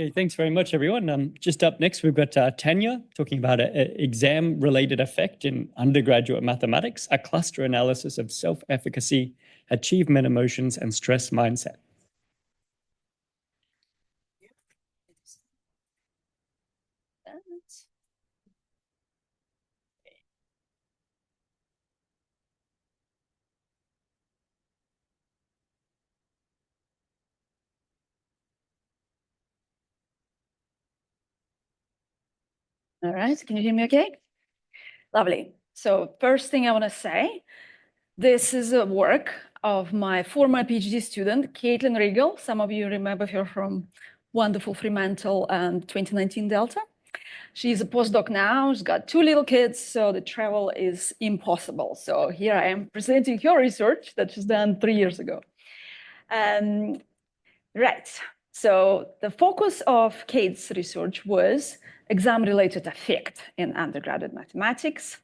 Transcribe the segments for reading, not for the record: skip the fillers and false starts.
Okay, thanks very much, everyone. Just up next, we've got Tanya talking about an exam-related effect in undergraduate mathematics, a cluster analysis of self-efficacy, achievement emotions, and stress mindset. All right, can you hear me okay? Lovely. So first thing I want to say, this is a work of my former PhD student, Kaitlin Riegel. Some of you remember her from wonderful Fremantle and 2019 Delta. She's a postdoc now, she's got 2 little kids, so the travel is impossible. So here I am presenting her research that she's done 3 years ago. Right, so the focus of Kate's research was exam-related affect in undergraduate mathematics.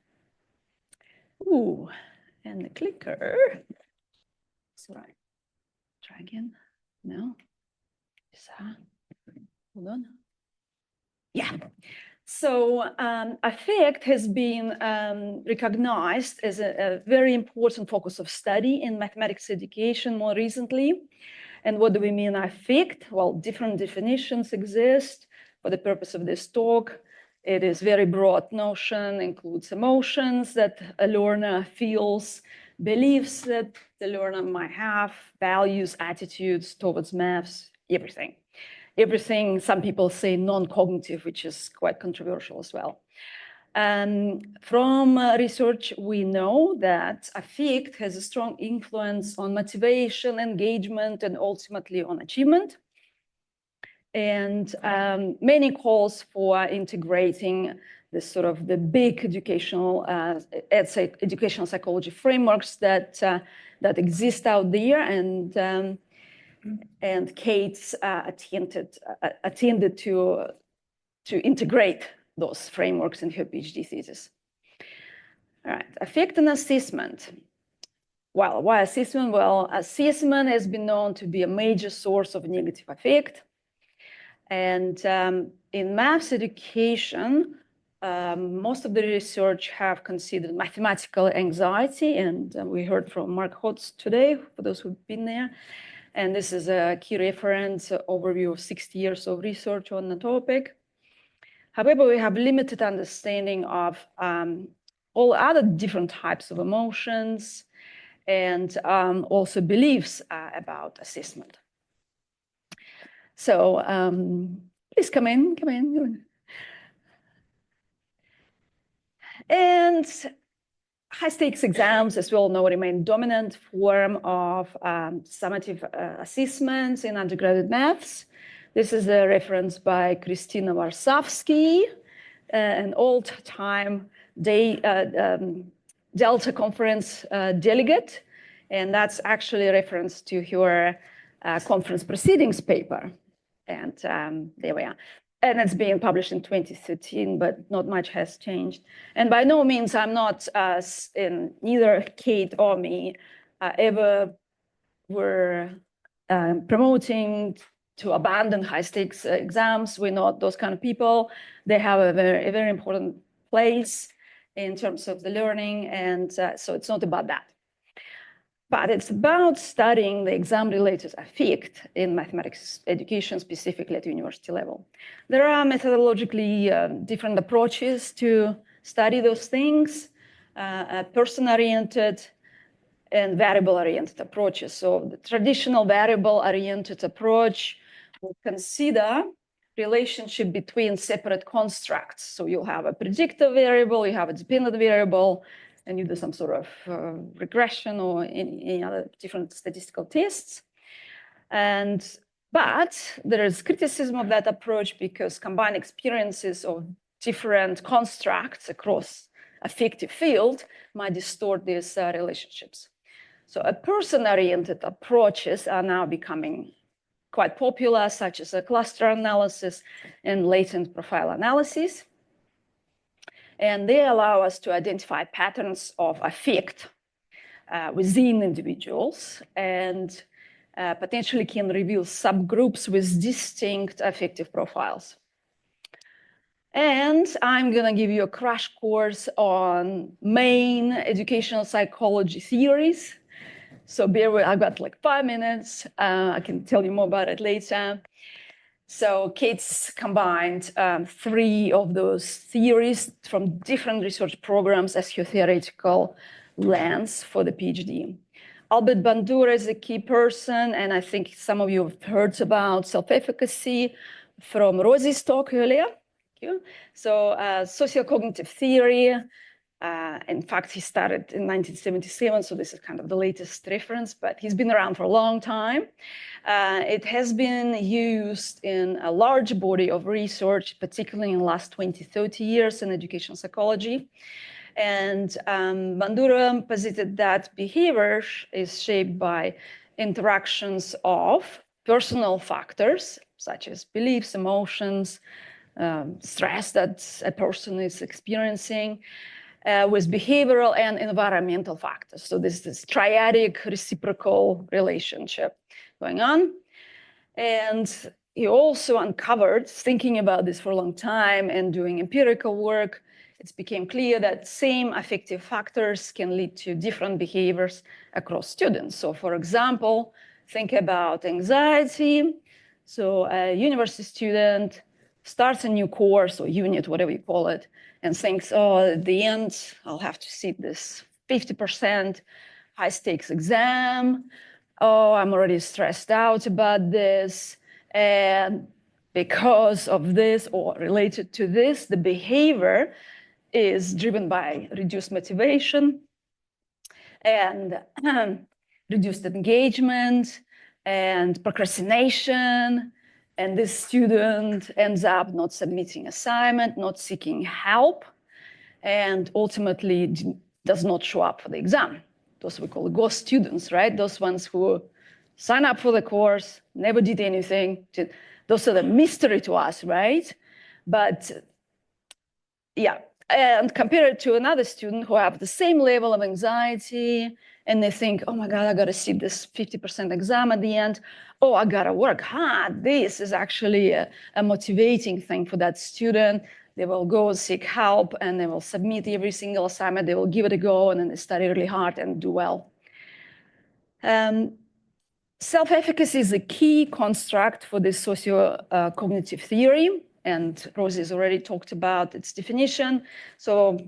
Ooh, and the clicker. Sorry, try again. No, hold on. Yeah. So affect has been recognized as a very important focus of study in mathematics education more recently. And what do we mean affect? Well, different definitions exist for the purpose of this talk. It is very broad notion, includes emotions that a learner feels, beliefs that the learner might have, values, attitudes towards maths, everything. Everything, some people say non-cognitive, which is quite controversial as well. From research, we know that affect has a strong influence on motivation, engagement, and ultimately on achievement. And many calls for integrating this sort of the big educational, educational psychology frameworks that exist out there, and Kate attended to integrate those frameworks in her PhD thesis. All right, affect and assessment. Well, why assessment? Well, assessment has been known to be a major source of negative affect. And in maths education, most of the research have considered mathematical anxiety, and we heard from Mark Hotz today, for those who've been there. And this is a key reference overview of 60 years of research on the topic. However, we have limited understanding of all other different types of emotions and also beliefs about assessment. So please come in. And high-stakes exams, as we all know, remain dominant form of summative assessments in undergraduate maths. This is a reference by Kristina Warsawski, an old-time Delta conference delegate, and that's actually a reference to her conference proceedings paper. And there we are. And it's being published in 2013, but not much has changed. And by no means, I'm not, neither Kate or me ever were promoting to abandon high-stakes exams. We're not those kind of people. They have a very important place in terms of the learning, and so it's not about that. But it's about studying the exam-related affect in mathematics education, specifically at university level. There are methodologically different approaches to study those things, person-oriented and variable-oriented approaches. So the traditional variable-oriented approach will consider relationship between separate constructs. So you'll have a predictor variable, you have a dependent variable, and you do some sort of regression or any other different statistical tests. But there is criticism of that approach because combined experiences of different constructs across affective field might distort these relationships. So a person-oriented approaches are now becoming quite popular, such as a cluster analysis and latent profile analysis. And they allow us to identify patterns of affect within individuals and potentially can reveal subgroups with distinct affective profiles. And I'm going to give you a crash course on main educational psychology theories. So bear with, I've got like 5 minutes. I can tell you more about it later. So Kate's combined 3 of those theories from different research programs as her theoretical lens for the PhD. Albert Bandura is a key person, and I think some of you have heard about self-efficacy from Rosie's talk earlier. Thank you. So sociocognitive theory, in fact, he started in 1977, so this is kind of the latest reference, but he's been around for a long time. It has been used in a large body of research, particularly in the last 20, 30 years in educational psychology. And Bandura posited that behavior is shaped by interactions of personal factors, such as beliefs, emotions, stress that a person is experiencing, with behavioral and environmental factors. So this is this triadic reciprocal relationship going on. And he also uncovered, thinking about this for a long time and doing empirical work, it became clear that same affective factors can lead to different behaviors across students. So for example, think about anxiety. So a university student starts a new course or unit, whatever you call it, and thinks, oh, at the end, I'll have to sit this 50% high stakes exam. Oh, I'm already stressed out about this. And because of this or related to this, the behavior is driven by reduced motivation and reduced engagement and procrastination. And this student ends up not submitting assignment, not seeking help, and ultimately does not show up for the exam. Those we call ghost students, right? Those ones who sign up for the course, never did anything. Those are the mystery to us, right? But yeah, and compare it to another student who have the same level of anxiety, and they think, oh my God, I gotta sit this 50% exam at the end. Oh, I gotta work hard. This is actually a motivating thing for that student. They will go seek help and they will submit every single assignment. They will give it a go and then they study really hard and do well. Self-efficacy is a key construct for this socio-cognitive theory, and Rosie has already talked about its definition. So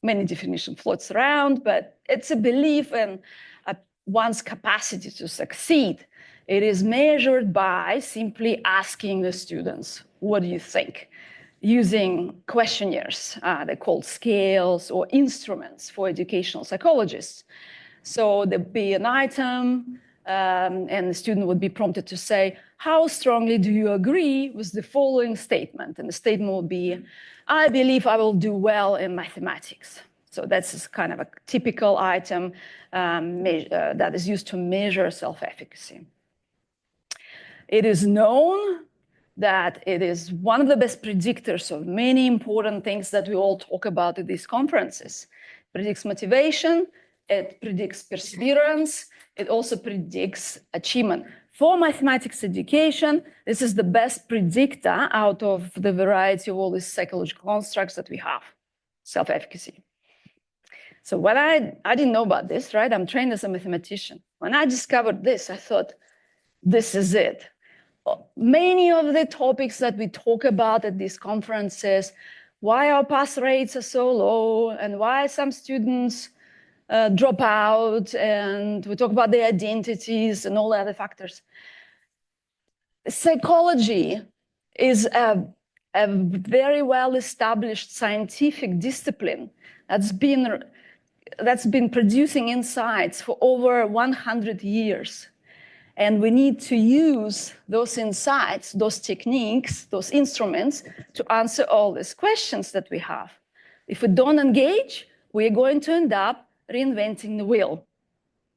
many definitions floats around, but it's a belief in one's capacity to succeed. It is measured by simply asking the students, what do you think? Using questionnaires, they're called scales or instruments for educational psychologists. So there'd be an item, and the student would be prompted to say, how strongly do you agree with the following statement? And the statement will be, I believe I will do well in mathematics. So that's kind of a typical item that is used to measure self-efficacy. It is known that it is one of the best predictors of many important things that we all talk about at these conferences. It predicts motivation, it predicts perseverance, it also predicts achievement. For mathematics education, this is the best predictor out of the variety of all these psychological constructs that we have, self-efficacy. So when I didn't know about this, right? I'm trained as a mathematician. When I discovered this, I thought, this is it. Many of the topics that we talk about at these conferences, why our pass rates are so low and why some students drop out, and we talk about their identities and all the other factors. Psychology is a very well-established scientific discipline that's been producing insights for over 100 years. And we need to use those insights, those techniques, those instruments to answer all these questions that we have. If we don't engage, we're going to end up reinventing the wheel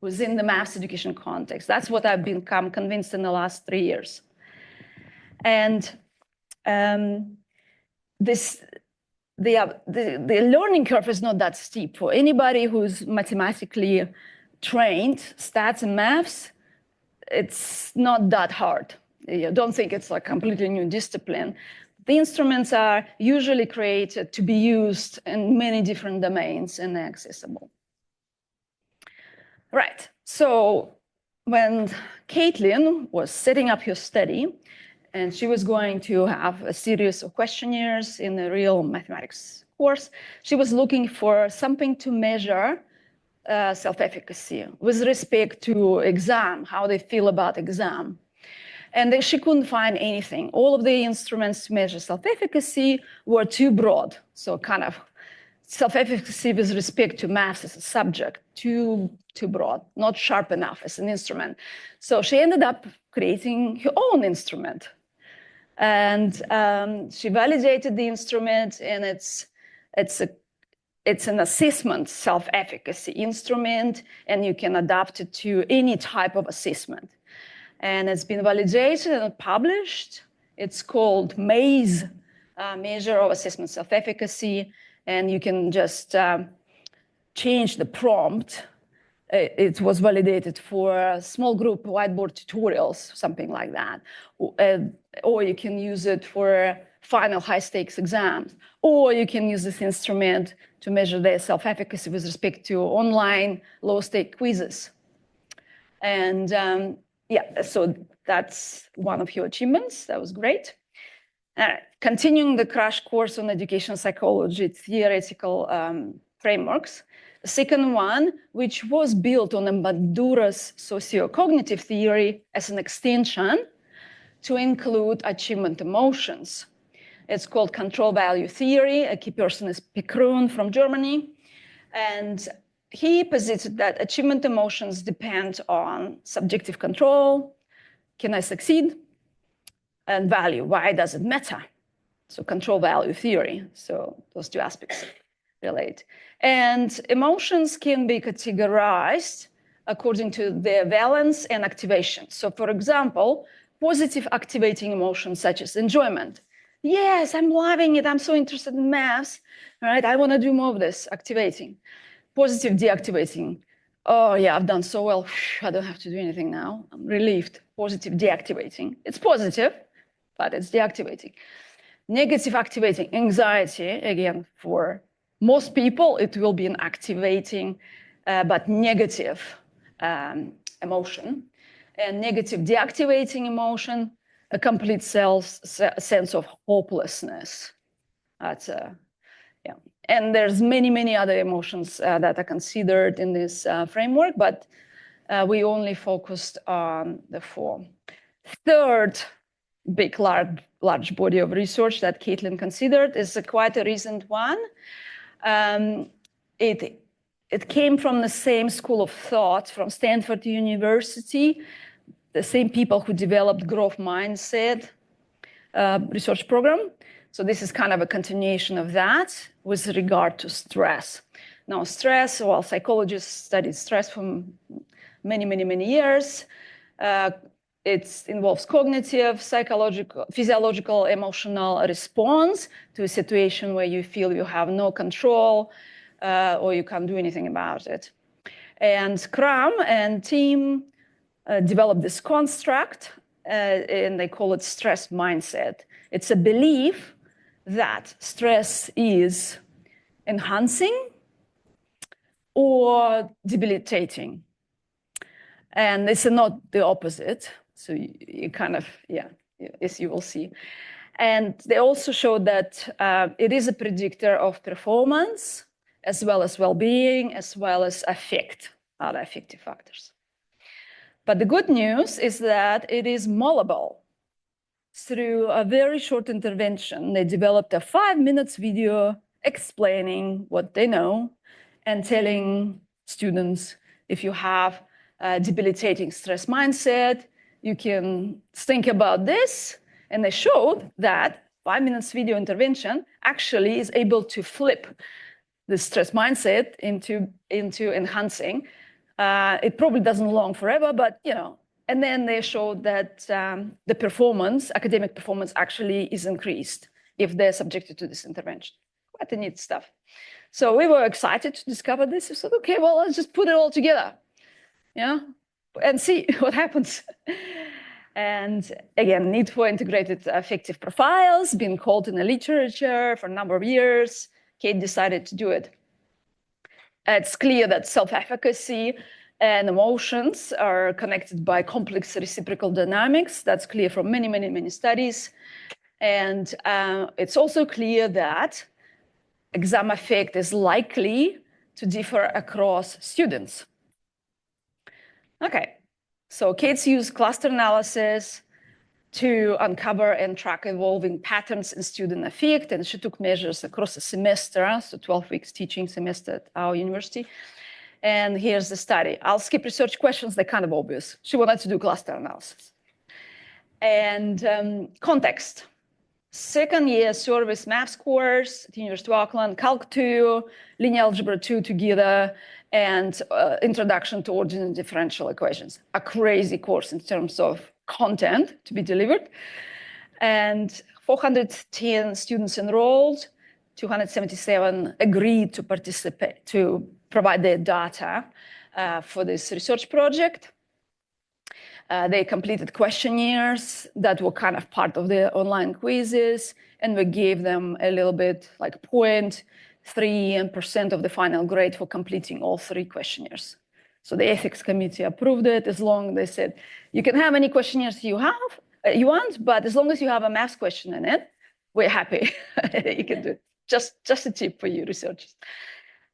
within the maths education context. That's what I've become convinced in the last 3 years. And the learning curve is not that steep. For anybody who's mathematically trained, stats and maths, it's not that hard. You don't think it's like a completely new discipline. The instruments are usually created to be used in many different domains and accessible. Right, so when Kaitlin was setting up her study, and she was going to have a series of questionnaires in the real mathematics course, she was looking for something to measure self-efficacy with respect to exam, how they feel about exam. And then she couldn't find anything. All of the instruments to measure self-efficacy were too broad. So kind of self-efficacy with respect to maths as a subject, too broad, not sharp enough as an instrument. So she ended up creating her own instrument. And she validated the instrument, and it's an assessment self-efficacy instrument, and you can adapt it to any type of assessment. And it's been validated and published. It's called MAISE, Measure of Assessment Self-Efficacy, and you can just change the prompt. It was validated for small group whiteboard tutorials, something like that. Or you can use it for final high-stakes exams. Or you can use this instrument to measure their self-efficacy with respect to online low-stake quizzes. And yeah, so that's one of your achievements. That was great. Continuing the crash course on education psychology theoretical frameworks. The second one, which was built on Bandura's socio-cognitive theory as an extension to include achievement emotions. It's called control value theory. A key person is Pekrun from Germany. And he posited that achievement emotions depend on subjective control, can I succeed, and value, why does it matter? So control value theory, so those two aspects relate. And emotions can be categorized according to their valence and activation. So for example, positive activating emotions such as enjoyment. Yes, I'm loving it, I'm so interested in maths, right? I wanna do more of this, activating. Positive deactivating. Oh yeah, I've done so well, I don't have to do anything now. I'm relieved. Positive deactivating. It's positive, but it's deactivating. Negative activating, anxiety, again, for most people, it will be an activating, but negative emotion. And negative deactivating emotion, a complete sense of hopelessness. That's yeah. And there's many other emotions that are considered in this framework, but we only focused on the 4. Third big, large body of research that Kaitlin considered is quite a recent one. It came from the same school of thought from Stanford University, the same people who developed growth mindset research program. So this is kind of a continuation of that with regard to stress. Now, stress, well, psychologists studied stress for many years. It involves cognitive, psychological, physiological, emotional response to a situation where you feel you have no control or you can't do anything about it. And Cram and team developed this construct, and they call it stress mindset. It's a belief that stress is enhancing or debilitating. And it's not the opposite. So you kind of, yeah, as you will see. And they also showed that it is a predictor of performance, as well as well-being, as well as other affective factors. But the good news is that it is moldable. Through a very short intervention, they developed a 5-minute video explaining what they know and telling students, if you have a debilitating stress mindset, you can think about this. And they showed that 5 minutes video intervention actually is able to flip the stress mindset into enhancing. It probably doesn't long forever, but you know. And then they showed that the performance, academic performance, actually is increased if they're subjected to this intervention. Quite neat stuff. So we were excited to discover this. We said, okay, well, let's just put it all together. Yeah. and see what happens. And again, need for integrated affective profiles, been called in the literature for a number of years. Kate decided to do it. It's clear that self-efficacy and emotions are connected by complex reciprocal dynamics. That's clear from many, many, many studies. And it's also clear that exam affect is likely to differ across students. Okay, so Kate's used cluster analysis to uncover and track evolving patterns in student affect, and she took measures across the semester, so 12 weeks teaching semester at our university. And here's the study. I'll skip research questions, they're kind of obvious. She wanted to do cluster analysis. And context. Second year service maths course at the University of Auckland, Calc 2, Linear Algebra 2 together, and Introduction to Ordinary Differential Equations. A crazy course in terms of content to be delivered. And 410 students enrolled, 277 agreed to participate, to provide their data for this research project. They completed questionnaires that were kind of part of the online quizzes, and we gave them a little bit like 0.3% of the final grade for completing all 3 questionnaires. So the ethics committee approved it as long as they said, you can have any questionnaires you want, but as long as you have a math question in it, we're happy. You can do it. Just a tip for you researchers.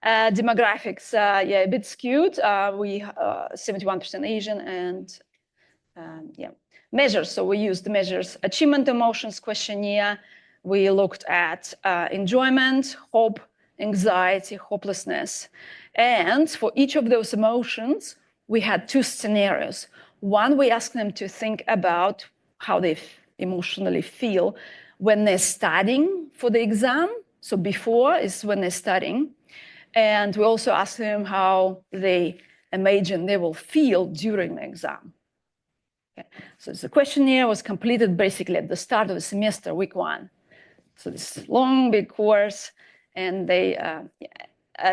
Demographics, yeah, a bit skewed. We 71% Asian and yeah. Measures, so we used the measures achievement emotions questionnaire. We looked at enjoyment, hope, anxiety, hopelessness. And for each of those emotions, we had 2 scenarios. One, we asked them to think about how they emotionally feel when they're studying for the exam. So before is when they're studying. And we also asked them how they imagine they will feel during the exam. Okay. So the questionnaire was completed basically at the start of the semester, week 1. So this long, big course, and they,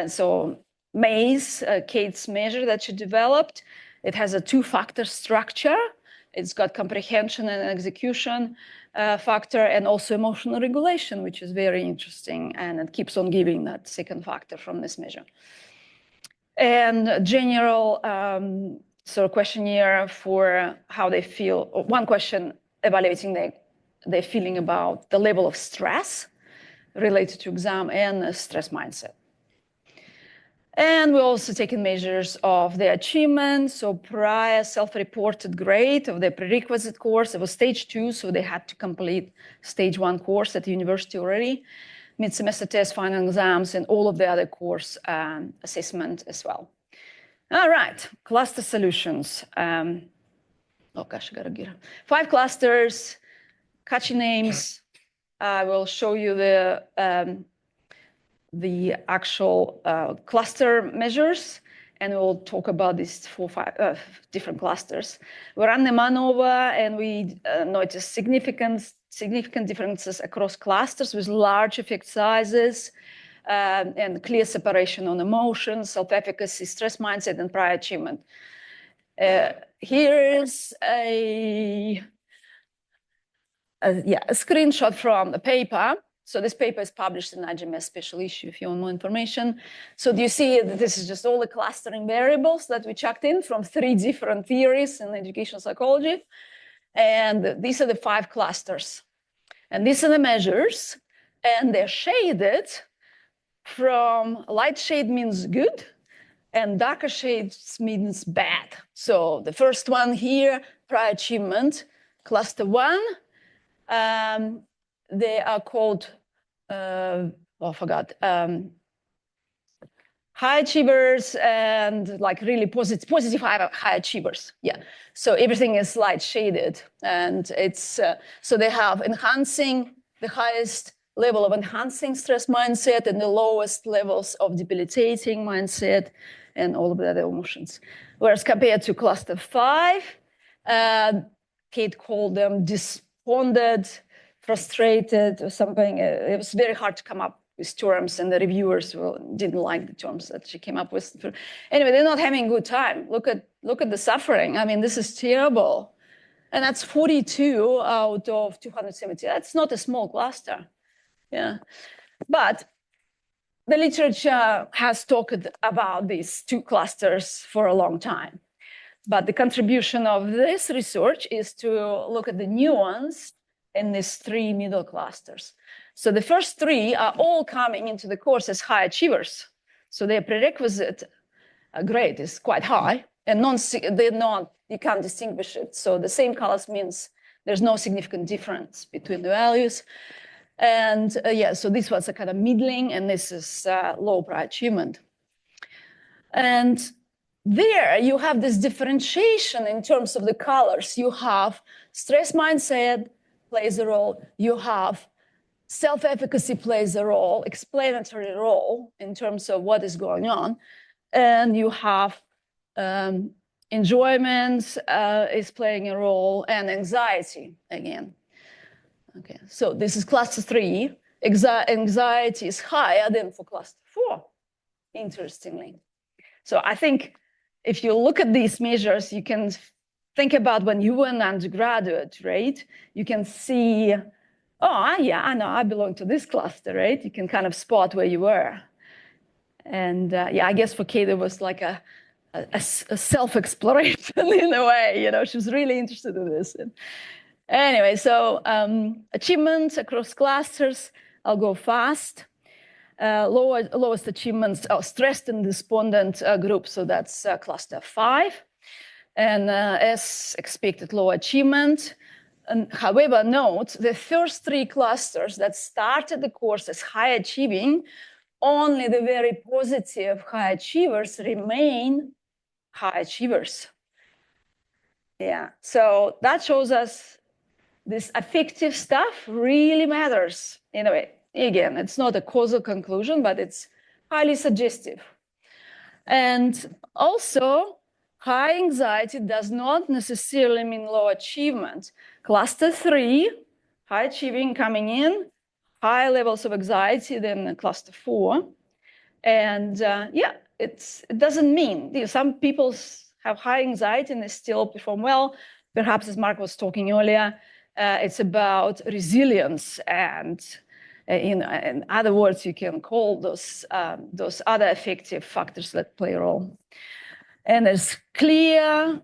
so Maze, Kate's measure that she developed, it has a 2-factor structure. It's got comprehension and execution factor, and also emotional regulation, which is very interesting, and it keeps on giving that 2nd factor from this measure. And general sort of questionnaire for how they feel. One question evaluating their feeling about the level of stress related to exam and stress mindset. And we're also taking measures of their achievement. So prior self-reported grade of their prerequisite course, it was stage 2, so they had to complete stage 1 course at the university already, mid-semester test, final exams, and all of the other course assessment as well. All right, cluster solutions. Oh gosh, I gotta get it. 5 clusters, catchy names. I will show you the actual cluster measures, and we'll talk about these 4-5 different clusters. We ran them over, and we noticed significant differences across clusters with large effect sizes, and clear separation on emotions, self-efficacy, stress mindset, and prior achievement. Here is a screenshot from the paper. So this paper is published in IGMS special issue if you want more information. So do you see that this is just all the clustering variables that we chucked in from 3 different theories in educational psychology? And these are the 5 clusters. And these are the measures, and they're shaded from light shade means good, and darker shades means bad. So the first one here, prior achievement, cluster 1, they are called, high achievers and like really positive high achievers. Yeah, so everything is light shaded, and it's, so they have enhancing, the highest level of enhancing stress mindset and the lowest levels of debilitating mindset and all of the other emotions. Whereas compared to cluster 5, Kate called them despondent, frustrated, or something. It was very hard to come up with terms, and the reviewers didn't like the terms that she came up with. Anyway, they're not having a good time. Look at look at the suffering. I mean, this is terrible. And that's 42 out of 270. That's not a small cluster. Yeah. But the literature has talked about these two clusters for a long time. But the contribution of this research is to look at the nuance in these three middle clusters. So the first three are all coming into the course as high achievers. So their prerequisite grade is quite high, and you can't distinguish it. So the same colors means there's no significant difference between the values. And yeah, so this was a kind of middling, and this is low prior achievement. And there you have this differentiation in terms of the colors. You have stress mindset plays a role. You have self-efficacy plays a role, explanatory role in terms of what is going on. And you have enjoyment is playing a role, and anxiety again. Okay, so this is cluster 3. Anxiety is higher than for cluster 4, interestingly. So I think if you look at these measures, you can think about when you were an undergraduate, right? You can see, oh, yeah, I know, I belong to this cluster, right? You can kind of spot where you were. And yeah, I guess for Kate, it was like a self-exploration in a way, you know, she was really interested in this. And anyway, so achievements across clusters, I'll go fast. Lowest achievements are stressed and despondent group, so that's cluster 5. And as expected, low achievement. And however, note the first 3 clusters that started the course as high achieving, only the very positive high achievers remain high achievers. Yeah, so that shows us this affective stuff really matters in a way. Again, it's not a causal conclusion, but it's highly suggestive. And also, high anxiety does not necessarily mean low achievement. Cluster 3, high achieving coming in, high levels of anxiety than cluster 4. And yeah, it doesn't mean, some people have high anxiety and they still perform well. Perhaps, as Mark was talking earlier, it's about resilience, and in other words, you can call those other affective factors that play a role. And there's clear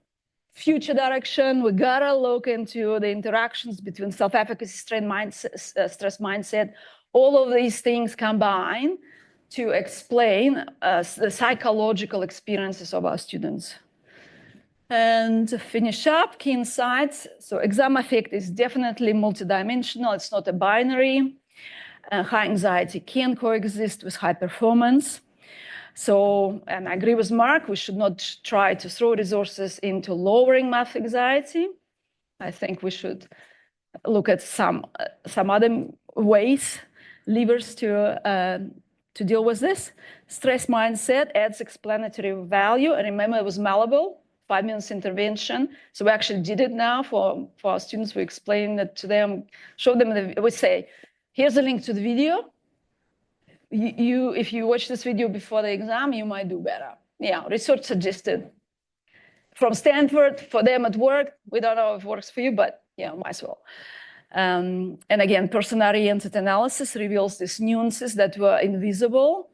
future direction. We gotta look into the interactions between self-efficacy, stress mindset. All of these things combine to explain the psychological experiences of our students. And to finish up, key insights. So exam affect is definitely multidimensional. It's not a binary. High anxiety can coexist with high performance. So, and I agree with Mark, we should not try to throw resources into lowering math anxiety. I think we should look at some other ways, levers to deal with this. Stress mindset adds explanatory value. And remember, it was malleable. 5 minutes intervention. So we actually did it now for our students. We explained it to them, showed them, we say, here's a link to the video. If you watch this video before the exam, you might do better. Yeah, research suggested. From Stanford, for them at work, we don't know if it works for you, but yeah, might as well. And again, person-oriented analysis reveals these nuances that were invisible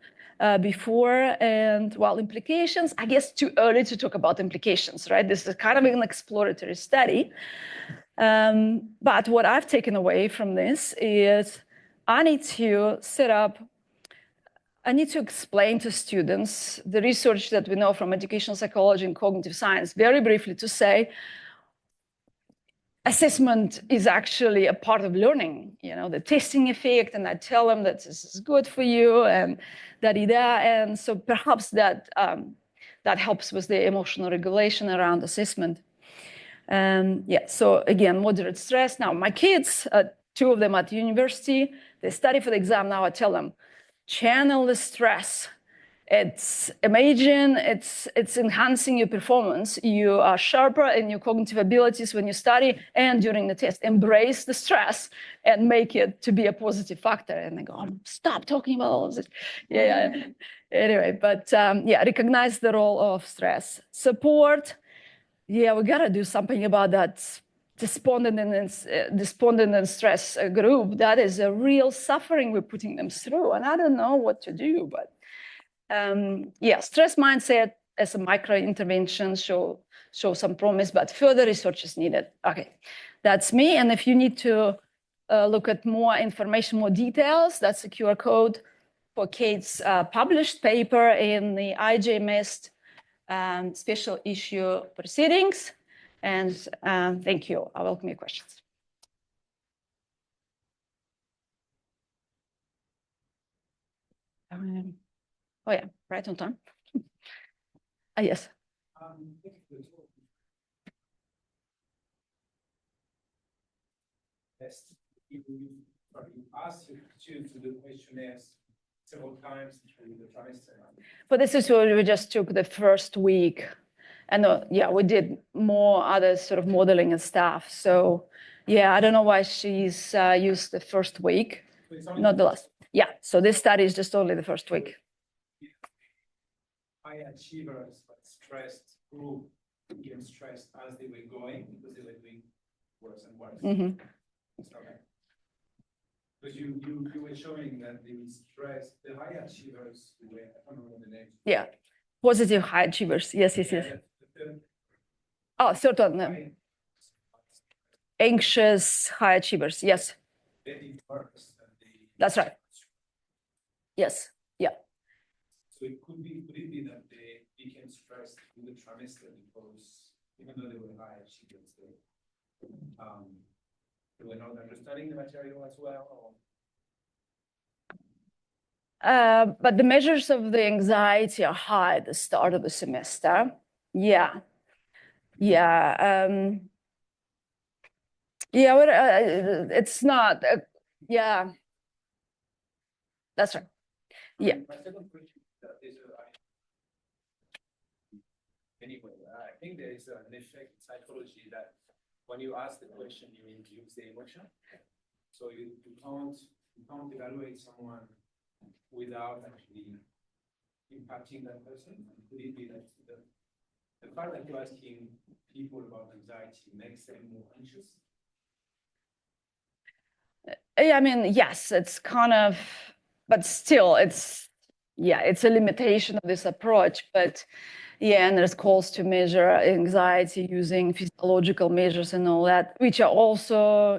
before. And while implications, I guess too early to talk about implications, right? This is kind of an exploratory study. But what I've taken away from this is I need to explain to students the research that we know from educational psychology and cognitive science very briefly to say, assessment is actually a part of learning, you know, the testing effect, and I tell them that this is good for you and da-di-da. And so perhaps that helps with the emotional regulation around assessment. Yeah, so again, moderate stress. Now, my kids, 2 of them at university, they study for the exam. Now I tell them, channel the stress. It's amazing, it's enhancing your performance. You are sharper in your cognitive abilities when you study and during the test. Embrace the stress and make it to be a positive factor. And they go, oh, stop talking about all of this. Yeah. Anyway, but yeah, recognize the role of stress. Support yeah, we got to do something about that despondent and stress group. That is a real suffering we're putting them through. And I don't know what to do, but yeah, stress mindset as a micro intervention show some promise, but further research is needed. Okay, that's me. And if you need to look at more information, more details, that's the QR code for Kate's published paper in the IJMist special issue proceedings. And thank you. I welcome your questions. Oh yeah, right on time. Yes. You asked you to do questionnaires several times through the trimester. But this is what we just took the first week. And yeah, we did more other sort of modeling and stuff. So yeah, I don't know why she's used the first week, not the last. Yeah, so this study is just only the first week. High achievers, but stressed group became stressed as they were going because they were doing worse and worse. Mm-hmm. Because you were showing that the stress, the high achievers were, I don't know the name. Yeah, positive high achievers. Yes. Oh, certain. Anxious high achievers. Yes. That's right. Yes. Yeah. So could it be that they became stressed in the trimester because even though they were high achievers, they were not understanding the material as well? Or? But the measures of the anxiety are high at the start of the semester. Yeah. It's not. Yeah. That's right. Yeah. My second question is anyway, I think there is an effect in psychology that when you ask the question, you induce the emotion. So you can't evaluate someone without actually impacting that person. Could it be that the fact that you're asking people about anxiety makes them more anxious? I mean, yes, it's kind of, but still, it's a limitation of this approach. But yeah, and there's calls to measure anxiety using physiological measures and all that, which are also,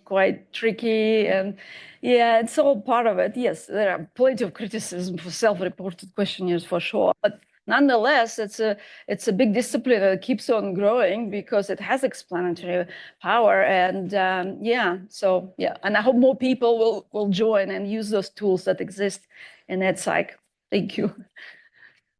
quite tricky. And yeah, it's all part of it. Yes, there are plenty of criticism for self-reported questionnaires for sure. But nonetheless, it's a big discipline that keeps on growing because it has explanatory power. And and I hope more people will join and use those tools that exist in EdPsych. Thank you.